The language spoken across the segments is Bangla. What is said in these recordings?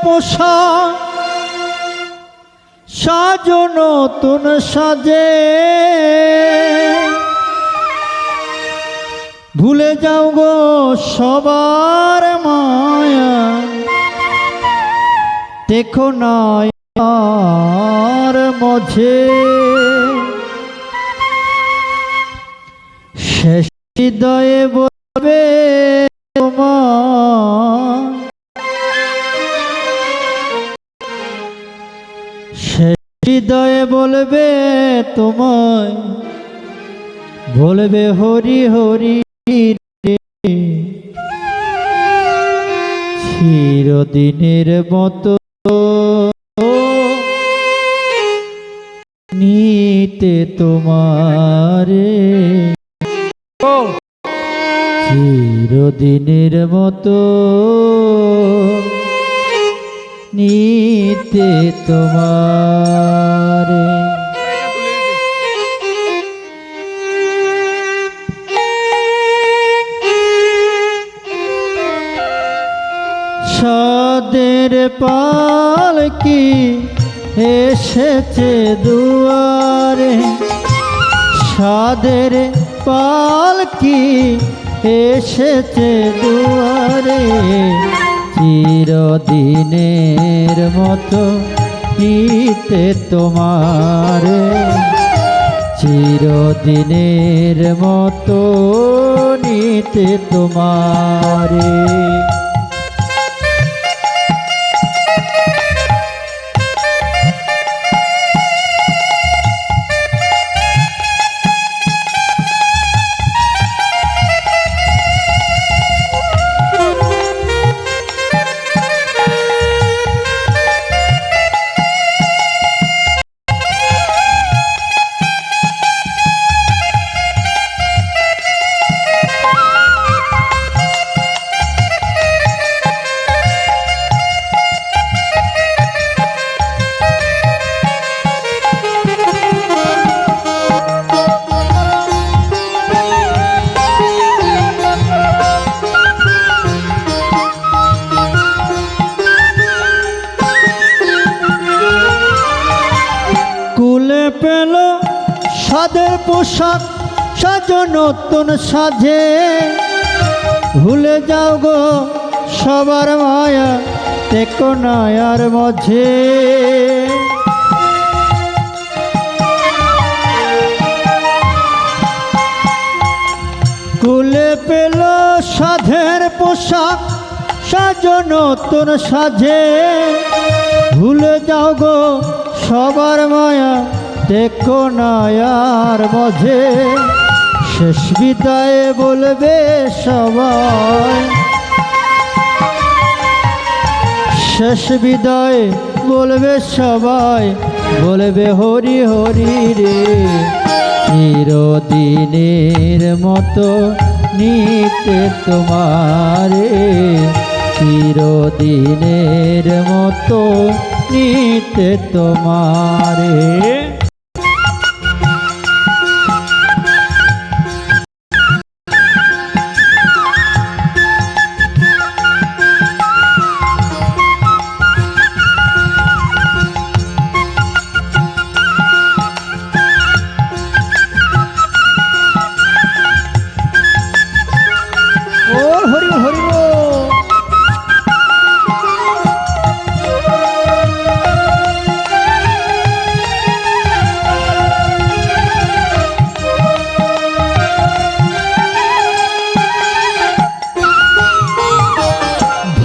পোশাক সাজো নতুন সাজে, ভুলে যাও গো সবার মায়া, দেখো না আর মঝে শেষ হৃদয়ে বলবে তোমার, শেষ হৃদয়ে বলবে তোমায়, বলবে হরি হরি রে, চিরদিনের মতো নিতে তোমারে, চিরদিনের মতো নিতে তোমারে। সাদের পালকি এসেছে দুয়ারে, সাদের পালকি এসেছে দুয়ারে, চিরদিনের মতো নিতে তোমারে, চিরদিনের মতো নিতে তোমারে। কুলে পেল সাদের পোশাক সাজো নতুন সাজে, ভুলে যাও গো সবার মায়া, দেখো না আর মঝে কুলে পেল সাধের পোশাক সাজো নতুন সাজে, ভুলে যাও গো সবার মায়া, দেখো না আর মঝে শেষ বিদায়ে বলবে সবাই, শেষ বিদায়ে বলবে সবাই, বলবে হরি হরি রে, চিরদিনের মতো নিতে তোমারে, চিরদিনের মতো নিতে তোমারে।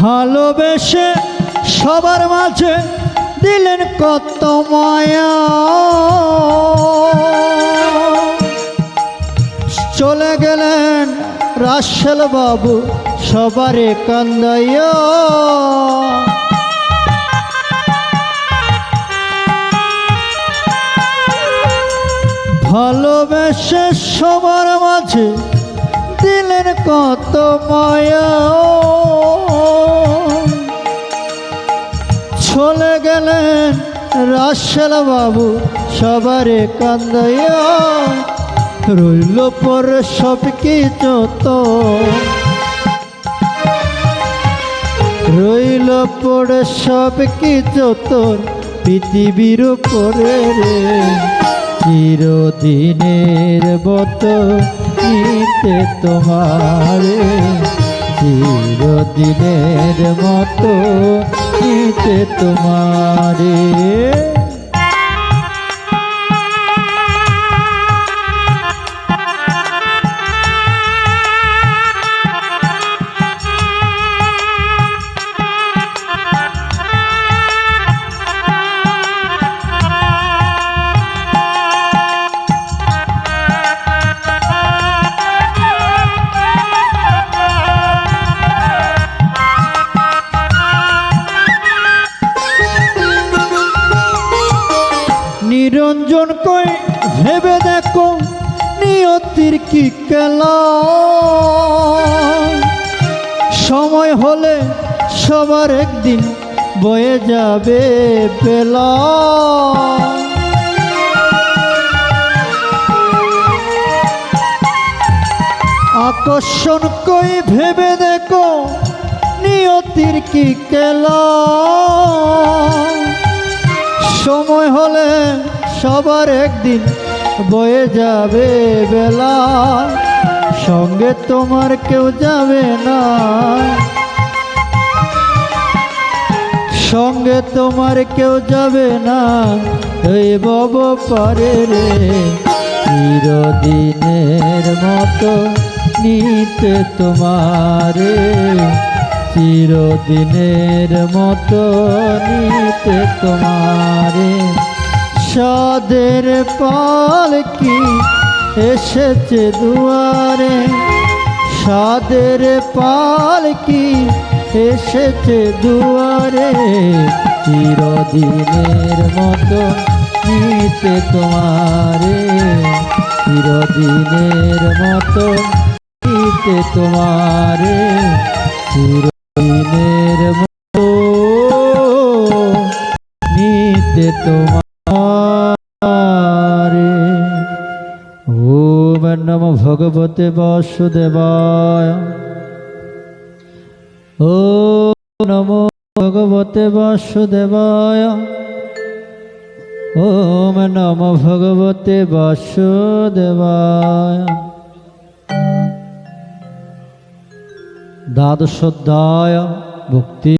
ভালোবেসে সবার মাঝে দিলেন কত মায়া, চলে গেলেন রাসেল বাবু সবারে কান্দাইয়া, ভালোবেসে সবার মাঝে দিলেন কত মায়া, চলে গেলেন রাসেল বাবু সবারে কান্দাইয়া, রইল পর সব কিছু তো রইল পড়ে সব কিছু তোর পৃথিবীর উপরে রে, চিরদিনের মতো নিতে তোমারে, চিরদিনের মতো নিতে তোমারে। নিরঞ্জন কই ভেবে দেখো নিয়তির কি খেলা, সময় হলে সবার একদিন বয়ে যাবে বেলা। আকর্ষণ কই ভেবে দেখো নিয়তির কি খেলা, সময় হলে সবার একদিন বয়ে যাবে বেলা। সঙ্গে তোমার কেউ যাবে না, সঙ্গে তোমার কেউ যাবে না, এই বব পারে রে, চিরদিনের মতো নিতে তোমারে, চিরদিনের মতো নিতে তোমারে। সাদের পালকি এসেছে দুয়ারে, সাদের পালকি এসেছে দুয়ারে, চিরদিনের মতো নিতে তোমারে, চিরদিনের মতো নিতে তোমারে, চিরদিনের মতো নিতে তোমারে। ওম নমো ভগবতে বাসুদেবায়, ওম নমো ভগবতে বাসুদেবায়, ওম নমো ভগবতে বাসুদেবায়। দ্বাদশ অধ্যায় ভক্তি।